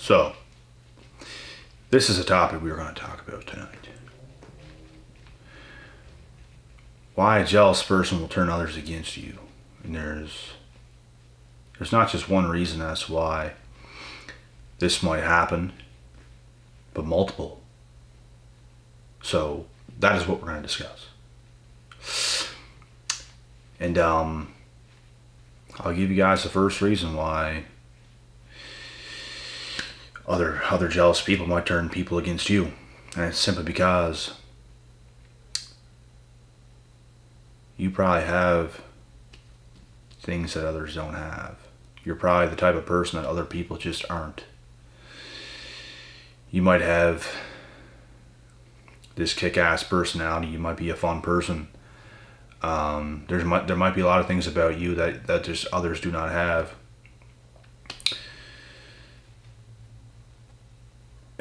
So, this is a topic we were going to talk about tonight. Why a jealous person will turn others against you. And there's not just one reason as to why this might happen, but multiple. So, that is what we're going to discuss. And I'll give you guys the first reason why other jealous people might turn people against you. And it's simply because you probably have things that others don't have. You're probably the type of person that other people just aren't. You might have this kick-ass personality. You might be a fun person. There might be a lot of things about you that just others do not have.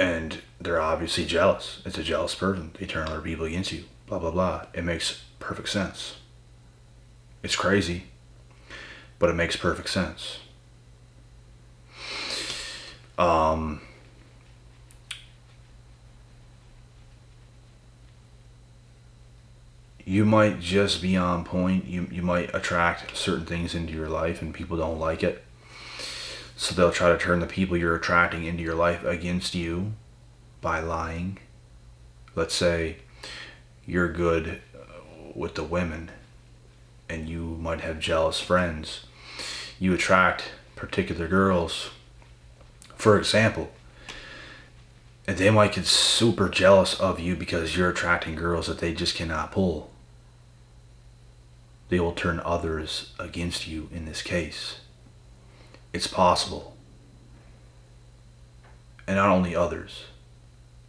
And they're obviously jealous. It's a jealous person. They turn other people against you. Blah, blah, blah. It makes perfect sense. It's crazy, but it makes perfect sense. You might just be on point. You might attract certain things into your life and people don't like it. So they'll try to turn the people you're attracting into your life against you by lying. Let's say you're good with the women and you might have jealous friends. You attract particular girls, for example, and they might get super jealous of you because you're attracting girls that they just cannot pull. They will turn others against you in this case. It's possible. And not only others,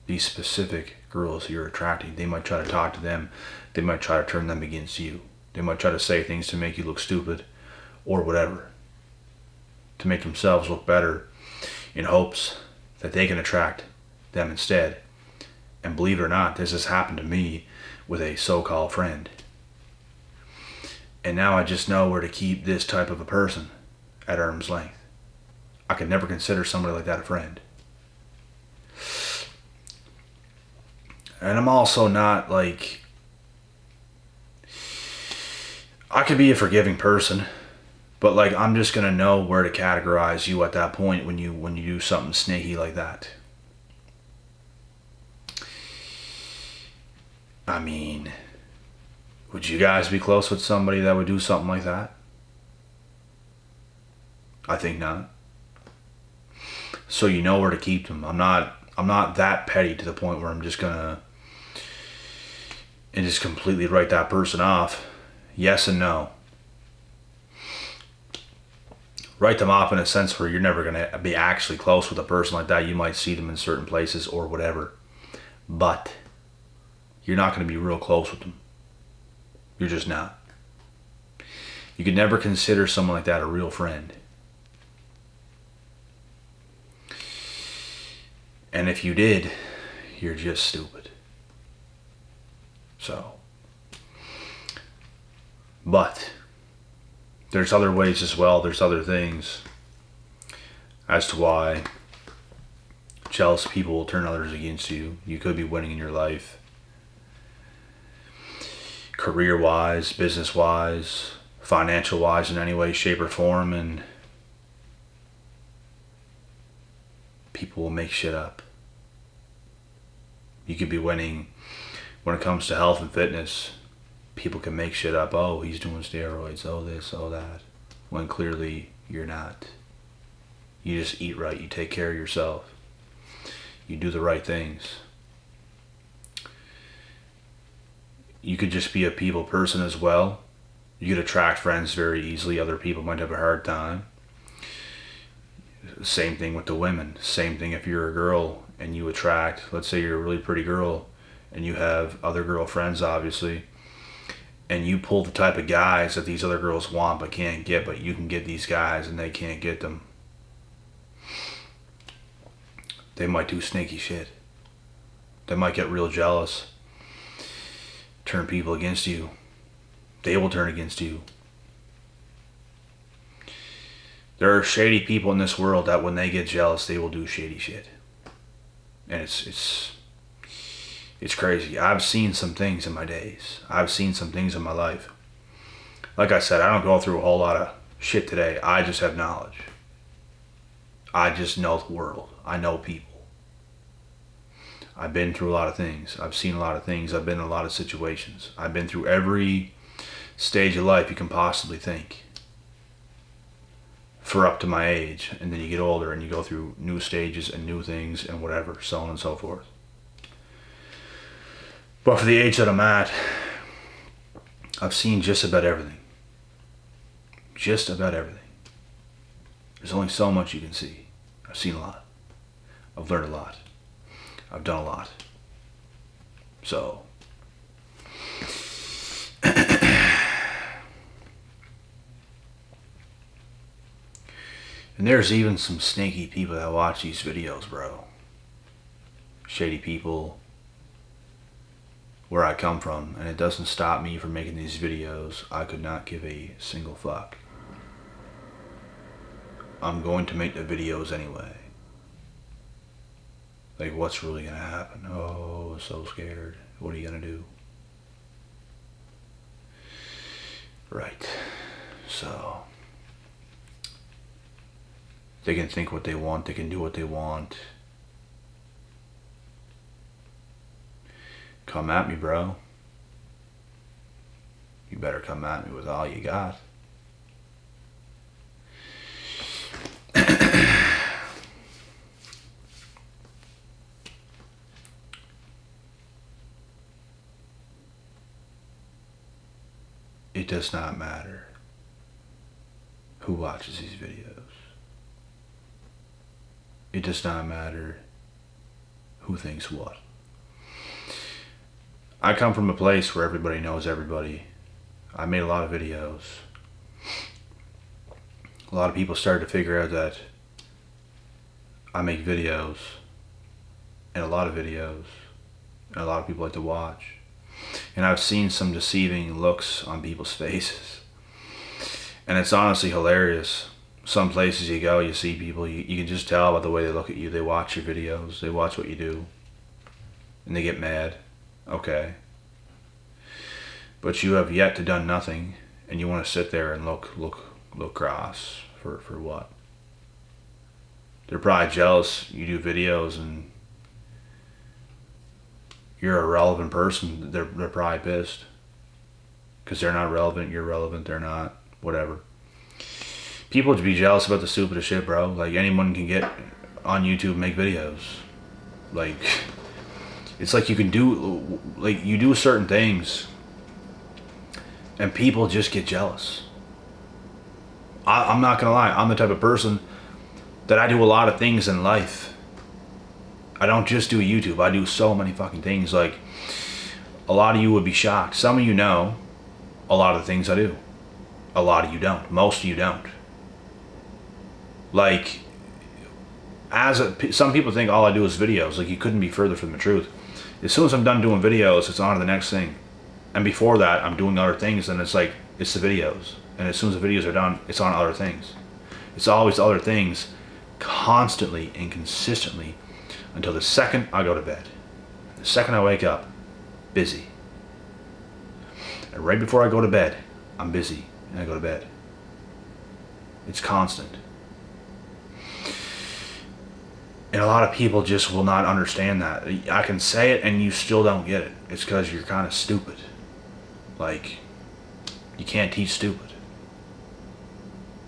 these specific girls you're attracting, they might try to talk to them. They might try to turn them against you. They might try to say things to make you look stupid or whatever, to make themselves look better in hopes that they can attract them instead. And believe it or not, this has happened to me with a so-called friend. And now I just know where to keep this type of a person at arm's length. I could never consider somebody like that a friend. And I'm also not like... I could be a forgiving person, but like I'm just gonna know where to categorize you at that point when you do something snaky like that. I mean, would you guys be close with somebody that would do something like that? I think not. So you know where to keep them. I'm not that petty to the point where I'm just gonna and just completely write that person off. Yes and no. Write them off in a sense where you're never gonna be actually close with a person like that. You might see them in certain places or whatever, but you're not gonna be real close with them. You're just not. You could never consider someone like that a real friend. And if you did, you're just stupid. So, but there's other ways as well. There's other things as to why jealous people will turn others against you. You could be winning in your life, career-wise, business-wise, financial-wise, in any way, shape, or form, and people will make shit up. You could be winning when it comes to health and fitness. People can make shit up. Oh, he's doing steroids. Oh, this, oh, that. When clearly you're not. You just eat right. You take care of yourself. You do the right things. You could just be a people person as well. You could attract friends very easily. Other people might have a hard time. Same thing with the women. Same thing if you're a girl and you attract, let's say you're a really pretty girl and you have other girlfriends obviously, and you pull the type of guys that these other girls want but can't get, but you can get these guys and they can't get them. They might do snaky shit. They might get real jealous, turn people against you. They will turn against you. There are shady people in this world that when they get jealous, they will do shady shit. And it's crazy. I've seen some things in my days. I've seen some things in my life. Like I said, I don't go through a whole lot of shit today. I just have knowledge. I just know the world. I know people. I've been through a lot of things. I've seen a lot of things. I've been in a lot of situations. I've been through every stage of life you can possibly think. For up to my age. And then you get older and you go through new stages and new things and whatever, so on and so forth. But for the age that I'm at, I've seen just about everything. Just about everything. There's only so much you can see. I've seen a lot. I've learned a lot. I've done a lot. So. And there's even some sneaky people that watch these videos, bro. Shady people. Where I come from. And it doesn't stop me from making these videos. I could not give a single fuck. I'm going to make the videos anyway. Like, what's really gonna happen? Oh, so scared. What are you gonna do? Right. So, they can think what they want. They can do what they want. Come at me, bro. You better come at me with all you got. It does not matter who watches these videos. It does not matter who thinks what. I come from a place where everybody knows everybody. I made a lot of videos. A lot of people started to figure out that I make videos, and a lot of videos, and a lot of people like to watch. And I've seen some deceiving looks on people's faces. And it's honestly hilarious. Some places you go, you see people, you can just tell by the way they look at you. They watch your videos, they watch what you do, and they get mad. Okay. But you have yet to done nothing, and you want to sit there and look cross for what? They're probably jealous you do videos and you're a relevant person. They're probably pissed because they're not relevant. You're relevant. They're not. Whatever. People would be jealous about the stupidest shit, bro. Like, anyone can get on YouTube and make videos. Like, it's like you can do, like, you do certain things and people just get jealous. I'm not gonna lie. I'm the type of person that I do a lot of things in life. I don't just do YouTube. I do so many fucking things. Like, a lot of you would be shocked. Some of you know a lot of the things I do. A lot of you don't. Most of you don't. Like, some people think all I do is videos. Like, you couldn't be further from the truth. As soon as I'm done doing videos, it's on to the next thing. And before that, I'm doing other things, and it's like, it's the videos. And as soon as the videos are done, it's on other things. It's always other things, constantly and consistently, until the second I go to bed. The second I wake up, busy. And right before I go to bed, I'm busy, and I go to bed. It's constant. And a lot of people just will not understand that. I can say it and you still don't get it. It's because you're kind of stupid. Like, you can't teach stupid.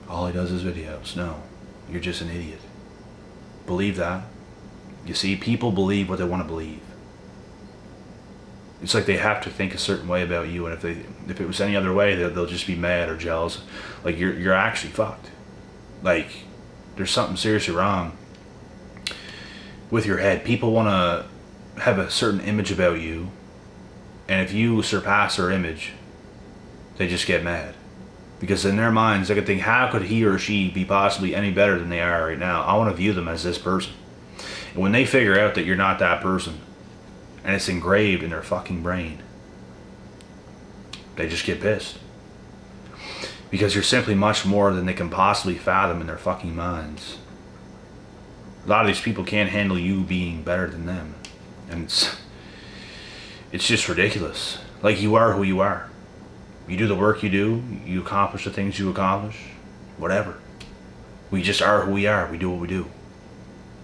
All he does is videos. No, you're just an idiot. Believe that. You see, people believe what they want to believe. It's like they have to think a certain way about you, and if it was any other way, they'll just be mad or jealous. Like, you're actually fucked. Like, there's something seriously wrong with your head. People want to have a certain image about you, and if you surpass their image, they just get mad. Because in their minds, they could think, how could he or she be possibly any better than they are right now? I want to view them as this person. And when they figure out that you're not that person, and it's engraved in their fucking brain, they just get pissed. Because you're simply much more than they can possibly fathom in their fucking minds. A lot of these people can't handle you being better than them. And it's just ridiculous. Like, you are who you are. You do the work you do. You accomplish the things you accomplish. Whatever. We just are who we are. We do what we do.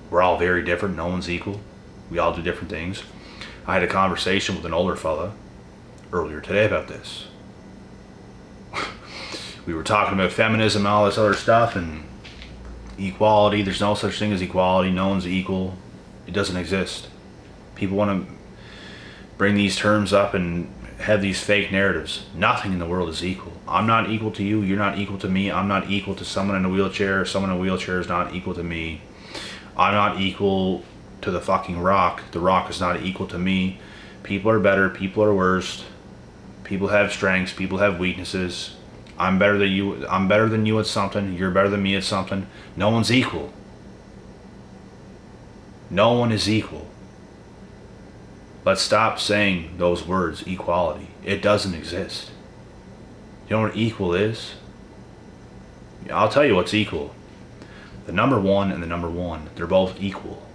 We're all very different. No one's equal. We all do different things. I had a conversation with an older fella earlier today about this. We were talking about feminism and all this other stuff and equality. There's no such thing as equality. No one's equal. It doesn't exist. People want to bring these terms up and have these fake narratives. Nothing in the world is equal. I'm not equal to you. You're not equal to me. I'm not equal to someone in a wheelchair. Someone in a wheelchair is not equal to me. I'm not equal to the fucking Rock. The Rock is not equal to me. People are better. People are worse. People have strengths. People have weaknesses. I'm better than you. I'm better than you at something. You're better than me at something. No one's equal. No one is equal. Let's stop saying those words, equality. It doesn't exist. You know what equal is? I'll tell you what's equal. The number 1 and the number 1, they're both equal.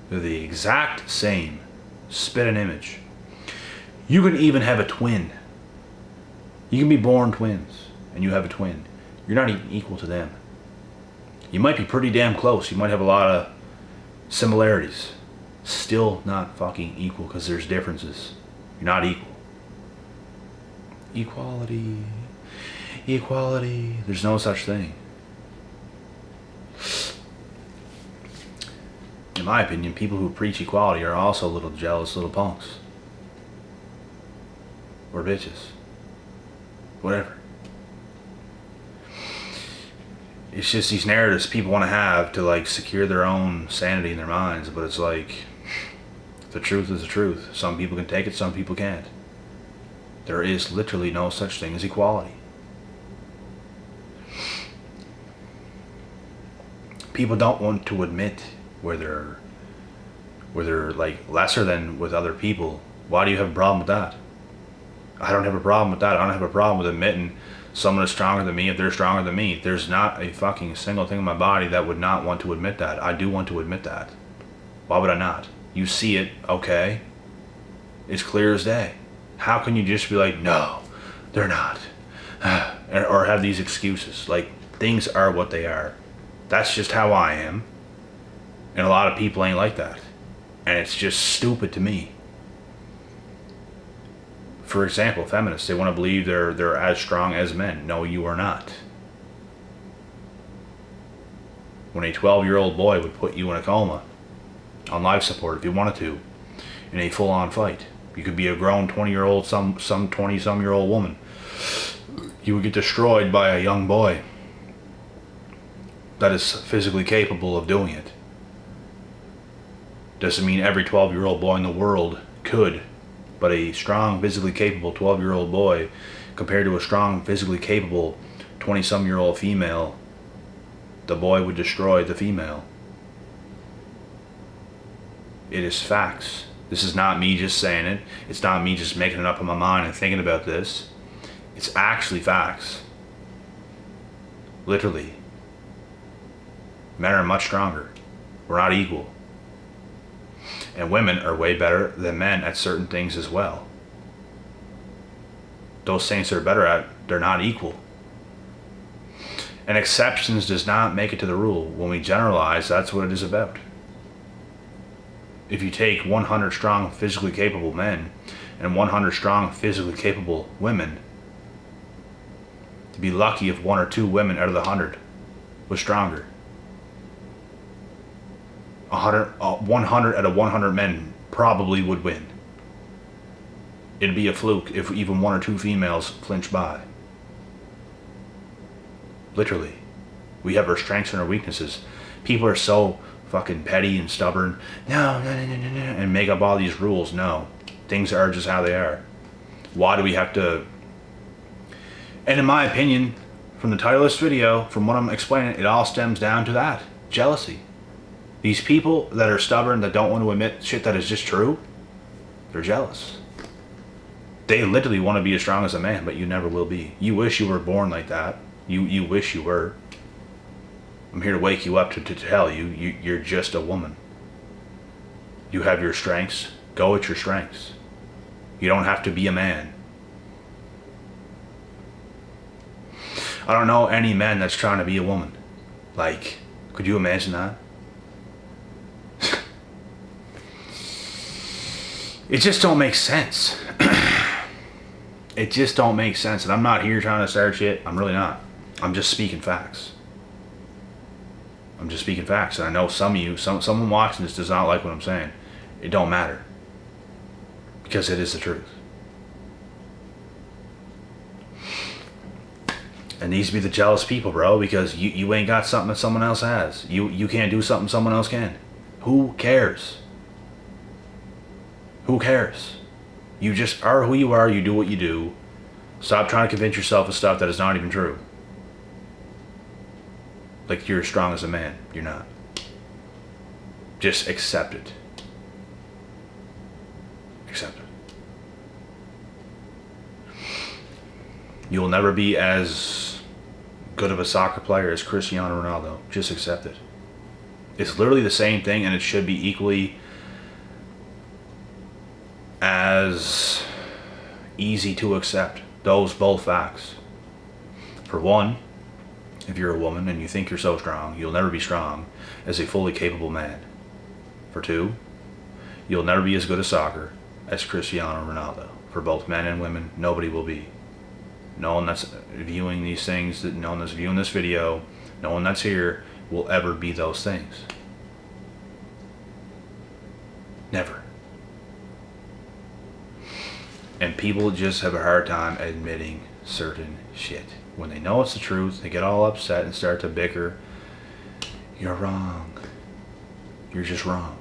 They're the exact same spit and image. You can even have a twin. You can be born twins and you have a twin. You're not even equal to them. You might be pretty damn close. You might have a lot of similarities. Still not fucking equal because there's differences. You're not equal. Equality. Equality. There's no such thing. In my opinion, people who preach equality are also little jealous little punks. Or bitches. Whatever. It's just these narratives people want to have to like secure their own sanity in their minds, but it's like, the truth is the truth. Some people can take it, some people can't. There is literally no such thing as equality. People don't want to admit where they're like lesser than with other people. Why do you have a problem with that? I don't have a problem with that. I don't have a problem with admitting someone is stronger than me if they're stronger than me. There's not a fucking single thing in my body that would not want to admit that. I do want to admit that. Why would I not? You see it, okay? It's clear as day. How can you just be like, no, they're not? Or have these excuses. Like, things are what they are. That's just how I am. And a lot of people ain't like that. And it's just stupid to me. For example, feminists, they want to believe they're as strong as men. No, you are not. When a 12-year-old boy would put you in a coma, on life support if you wanted to, in a full-on fight. You could be a grown 20-year-old, some 20-some-year-old woman. You would get destroyed by a young boy that is physically capable of doing it. Doesn't mean every 12-year-old boy in the world could, but a strong, physically capable 12-year-old boy compared to a strong, physically capable 20-some-year-old female, the boy would destroy the female. It is facts. This is not me just saying it. It's not me just making it up in my mind and thinking about this. It's actually facts. Literally. Men are much stronger. We're not equal. And women are way better than men at certain things as well. Those things they're better at, they're not equal. And exceptions does not make it to the rule. When we generalize, that's what it is about. If you take 100 strong, physically capable men and 100 strong, physically capable women, to be lucky if 1 or 2 women out of the 100 was stronger. 100 out of 100 men probably would win. It'd be a fluke if even 1 or 2 females flinch by. Literally. We have our strengths and our weaknesses. People are so fucking petty and stubborn. No, and make up all these rules. No. Things are just how they are. Why do we have to... And in my opinion, from the title of this video, from what I'm explaining, it all stems down to that. Jealousy. These people that are stubborn, that don't want to admit shit that is just true, they're jealous. They literally want to be as strong as a man, but you never will be. You wish you were born like that. You wish you were. I'm here to wake you up to tell you, you're just a woman. You have your strengths. Go at your strengths. You don't have to be a man. I don't know any man that's trying to be a woman. Like, could you imagine that? It just don't make sense. It just don't make sense. And I'm not here trying to start shit. I'm really not. I'm just speaking facts. I'm just speaking facts. And I know some of you, someone watching this does not like what I'm saying. It don't matter. Because it is the truth. It needs to be the jealous people, bro, because you ain't got something that someone else has. You can't do something someone else can. Who cares? Who cares? You just are who you are. You do what you do. Stop trying to convince yourself of stuff that is not even true. Like you're as strong as a man. You're not. Just accept it. Accept it. You'll never be as good of a soccer player as Cristiano Ronaldo. Just accept it. It's literally the same thing, and it should be equally as easy to accept. Those both facts. For one, if you're a woman and you think you're so strong, you'll never be strong as a fully capable man. For two, you'll never be as good at soccer as Cristiano Ronaldo. For both men and women, nobody will be. No one that's viewing these things, no one that's viewing this video, no one that's here will ever be those things. Never. And people just have a hard time admitting certain shit. When they know it's the truth, they get all upset and start to bicker. You're wrong. You're just wrong.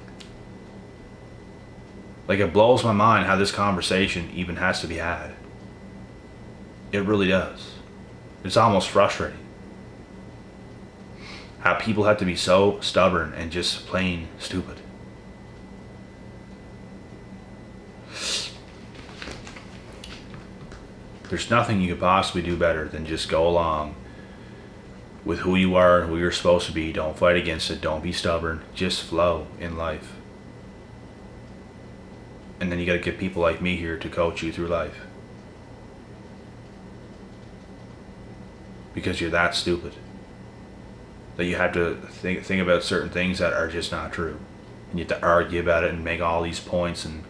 Like, it blows my mind how this conversation even has to be had. It really does. It's almost frustrating. How people have to be so stubborn and just plain stupid. There's nothing you could possibly do better than just go along with who you are and who you're supposed to be. Don't fight against it. Don't be stubborn. Just flow in life. And then you got to get people like me here to coach you through life. Because you're that stupid that you have to think about certain things that are just not true. And you have to argue about it and make all these points and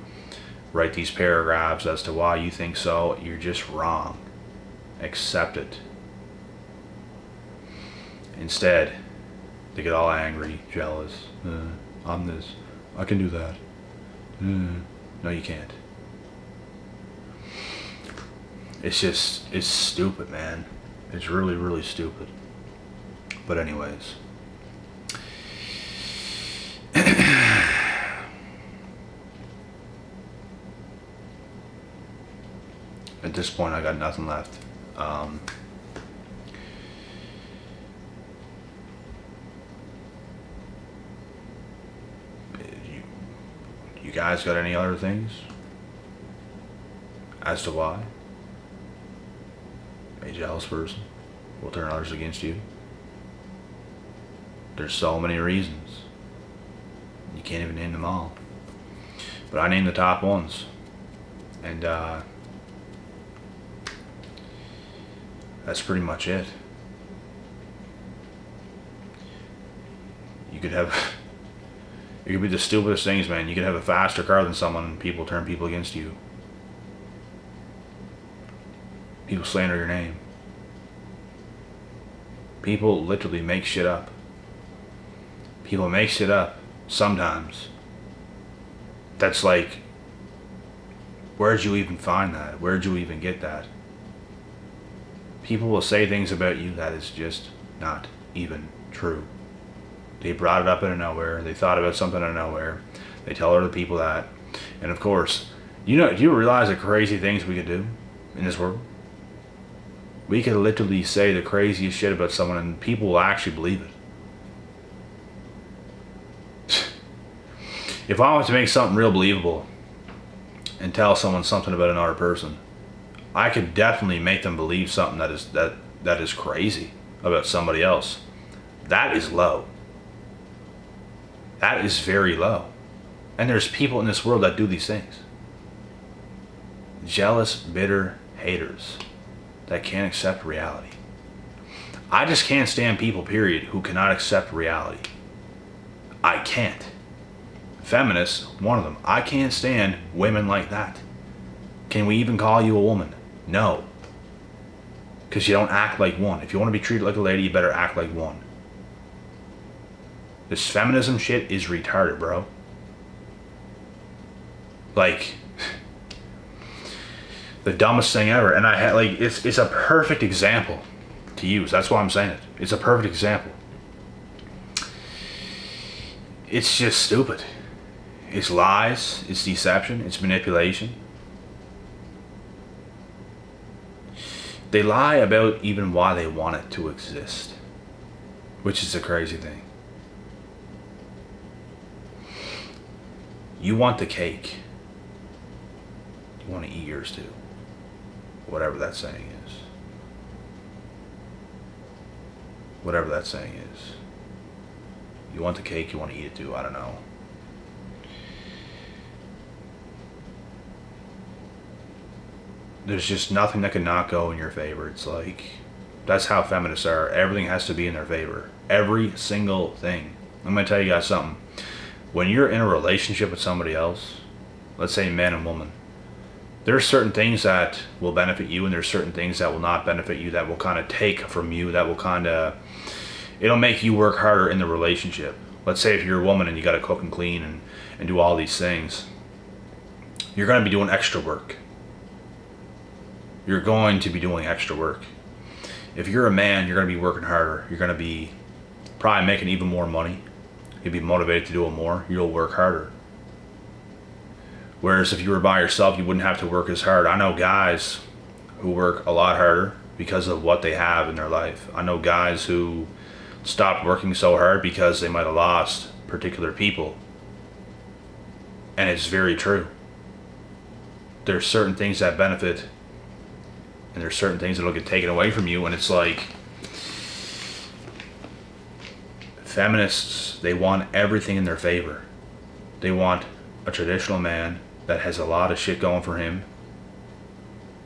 write these paragraphs as to why you think so. You're just wrong. Accept it. Instead, they get all angry, jealous. I'm this. I can do that. No, you can't. It's stupid, man. It's really, really stupid. But anyways. At this point, I got nothing left. You guys got any other things as to why a jealous person will turn others against you? There's so many reasons. You can't even name them all. But I named the top ones. And that's pretty much it. You could have... It could be the stupidest things, man. You could have a faster car than someone and people turn people against you. People slander your name. People literally make shit up. People make shit up sometimes. That's like, where'd you even find that? Where'd you even get that? People will say things about you that is just not even true. They brought it up out of nowhere. They thought about something out of nowhere. They tell other people that. And of course, do you realize the crazy things we could do in this world? We could literally say the craziest shit about someone and people will actually believe it. If I want to make something real believable and tell someone something about another person, I could definitely make them believe something that is crazy about somebody else. That is low. That is very low. And there's people in this world that do these things. Jealous, bitter haters that can't accept reality. I just can't stand people, period, who cannot accept reality. I can't. Feminists, one of them. I can't stand women like that. Can we even call you a woman? No. Because you don't act like one. If you want to be treated like a lady, you better act like one. This feminism shit is retarded, bro. Like, the dumbest thing ever. And I had, like, it's a perfect example to use. That's why I'm saying it. It's a perfect example. It's just stupid. It's lies, it's deception, it's manipulation. They lie about even why they want it to exist, which is a crazy thing. You want the cake. You want to eat yours too. Whatever that saying is. Whatever that saying is. You want the cake, you want to eat it too. I don't know. There's just nothing that can not go in your favor. It's like, that's how feminists are. Everything has to be in their favor. Every single thing. I'm going to tell you guys something. When you're in a relationship with somebody else, let's say man and woman, there's certain things that will benefit you and there's certain things that will not benefit you, that will kind of take from you, that will kind of, it'll make you work harder in the relationship. Let's say if you're a woman and you got to cook and clean and do all these things, you're going to be doing extra work. You're going to be doing extra work. If you're a man, you're going to be working harder. You're going to be probably making even more money. You'll be motivated to do it more. You'll work harder. Whereas if you were by yourself, you wouldn't have to work as hard. I know guys who work a lot harder because of what they have in their life. I know guys who stopped working so hard because they might have lost particular people. And it's very true. There's certain things that benefit and there's certain things that'll get taken away from you, and it's like, feminists, they want everything in their favor. They want a traditional man that has a lot of shit going for him.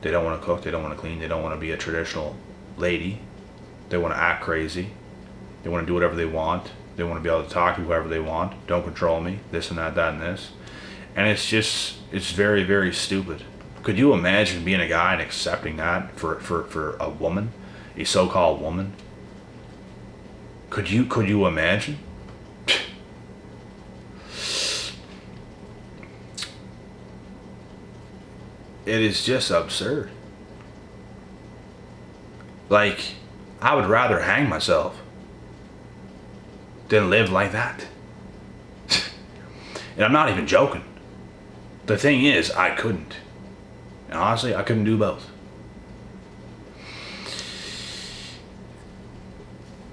They don't want to cook, they don't want to clean, they don't want to be a traditional lady. They want to act crazy. They want to do whatever they want. They want to be able to talk to whoever they want. Don't control me, this and that, that and this. And it's just, it's very, very stupid. Could you imagine being a guy and accepting that for a woman, a so-called woman? Could you imagine? It is just absurd. Like, I would rather hang myself than live like that. And I'm not even joking. The thing is, I couldn't. And honestly, I couldn't do both.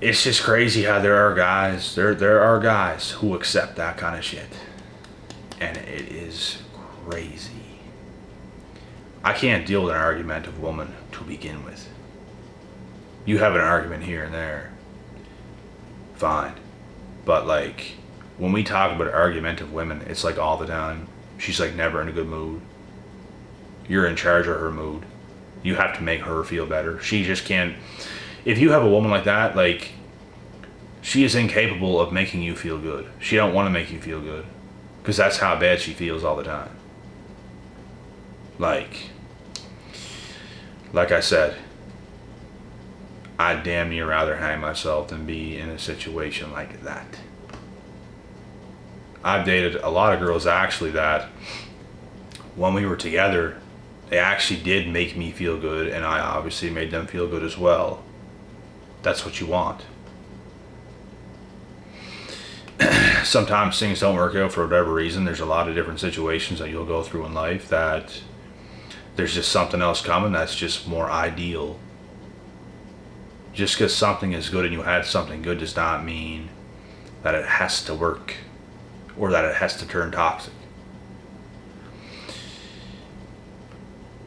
It's just crazy how there are guys who accept that kind of shit. And it is crazy. I can't deal with an argumentative woman to begin with. You have an argument here and there, fine. But like, when we talk about argumentative women, it's like all the time. She's like never in a good mood. You're in charge of her mood. You have to make her feel better. She just can't. If you have a woman like that, like, she is incapable of making you feel good. She don't want to make you feel good, because that's how bad she feels all the time. Like I said, I'd damn near rather hang myself than be in a situation like that. I've dated a lot of girls actually that when we were together, they actually did make me feel good, and I obviously made them feel good as well. That's what you want. Sometimes things don't work out for whatever reason. There's a lot of different situations that you'll go through in life that there's just something else coming that's just more ideal. Just because something is good and you had something good does not mean that it has to work or that it has to turn toxic.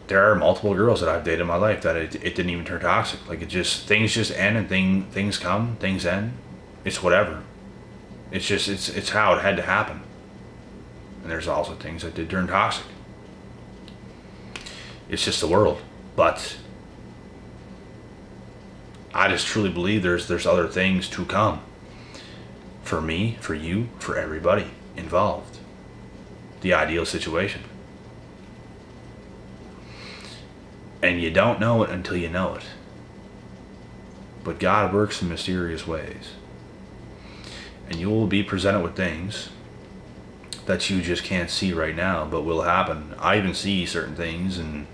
there are multiple girls that I've dated in my life that it didn't even turn toxic. Like, things just end, and things come, things end. It's whatever. It's how it had to happen. And there's also things that did turn toxic. It's just the world. But I just truly believe there's other things to come. For me, for you, for everybody involved. The ideal situation. And you don't know it until you know it. But God works in mysterious ways. And you will be presented with things that you just can't see right now, but will happen. I even see certain things, and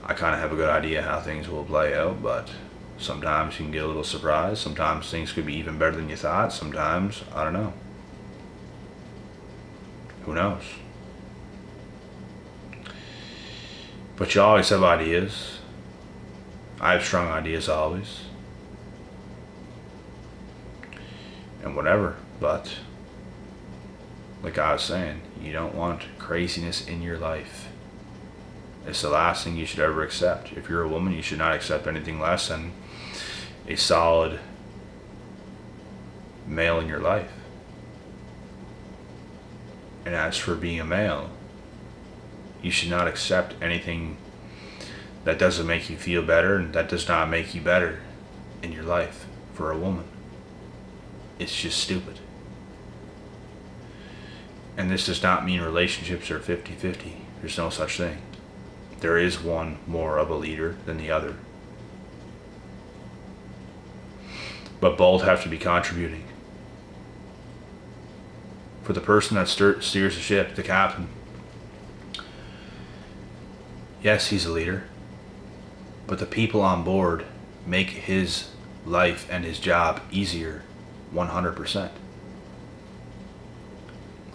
I kind of have a good idea how things will play out, but sometimes you can get a little surprised. Sometimes things could be even better than you thought. Sometimes, I don't know. Who knows? But you always have ideas. I have strong ideas always. And whatever, but like I was saying, you don't want craziness in your life. It's the last thing you should ever accept. If you're a woman, you should not accept anything less than a solid male in your life. And as for being a male, you should not accept anything that doesn't make you feel better and that does not make you better in your life for a woman. It's just stupid. And this does not mean relationships are 50-50. There's no such thing. There is one more of a leader than the other. But both have to be contributing. For the person that steers the ship, the captain, yes, he's a leader. But the people on board make his life and his job easier 100%.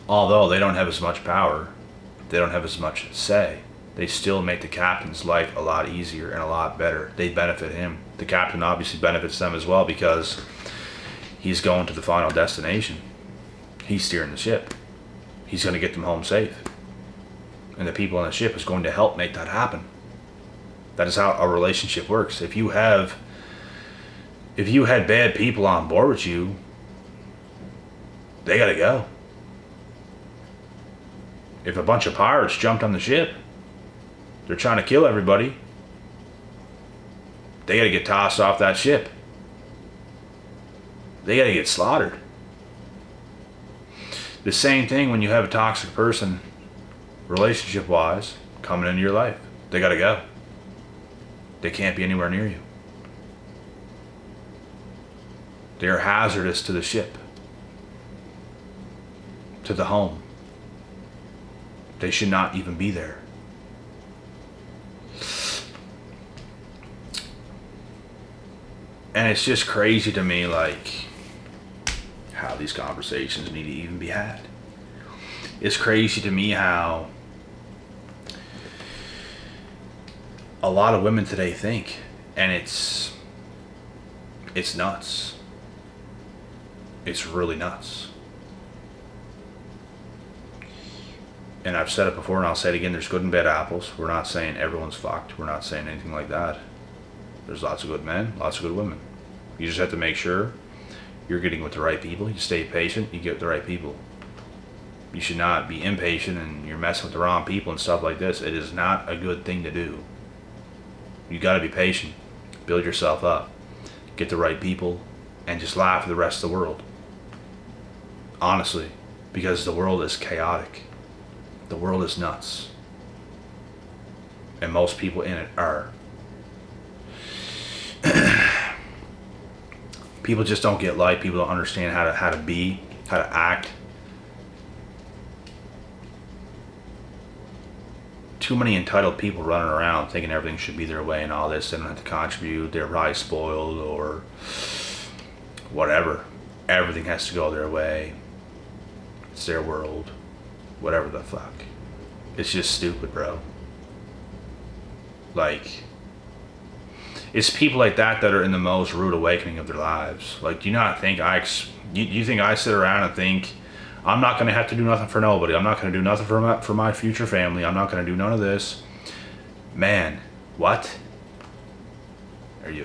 Although they don't have as much power, they don't have as much say, they still make the captain's life a lot easier and a lot better. They benefit him. The captain obviously benefits them as well because he's going to the final destination. He's steering the ship. He's going to get them home safe. And the people on the ship is going to help make that happen. That is how a relationship works. If you had bad people on board with you, they got to go. If a bunch of pirates jumped on the ship, they're trying to kill everybody, they got to get tossed off that ship. They got to get slaughtered. The same thing when you have a toxic person, relationship-wise, coming into your life. They got to go. They can't be anywhere near you. They are hazardous to the ship, to the home. They should not even be there. And it's just crazy to me, like, how these conversations need to even be had. It's crazy to me how a lot of women today think, and it's nuts. It's really nuts. And I've said it before and I'll say it again, there's good and bad apples. We're not saying everyone's fucked. We're not saying anything like that. There's lots of good men, lots of good women. You just have to make sure you're getting with the right people. You stay patient, you get with the right people. You should not be impatient and you're messing with the wrong people and stuff like this. It is not a good thing to do. You got to be patient. Build yourself up. Get the right people and just laugh at the rest of the world. Honestly, because the world is chaotic. The world is nuts. And most people in it are. People just don't get life. People don't understand how to be, how to act. Too many entitled people running around thinking everything should be their way and all this. They don't have to contribute. They're probably spoiled or whatever. Everything has to go their way. It's their world. Whatever the fuck. It's just stupid, bro. Like, it's people like that that are in the most rude awakening of their lives. Like, do you not think you think I sit around and think I'm not going to have to do nothing for nobody. I'm not going to do nothing for my future family. I'm not going to do none of this. Man, what? Are you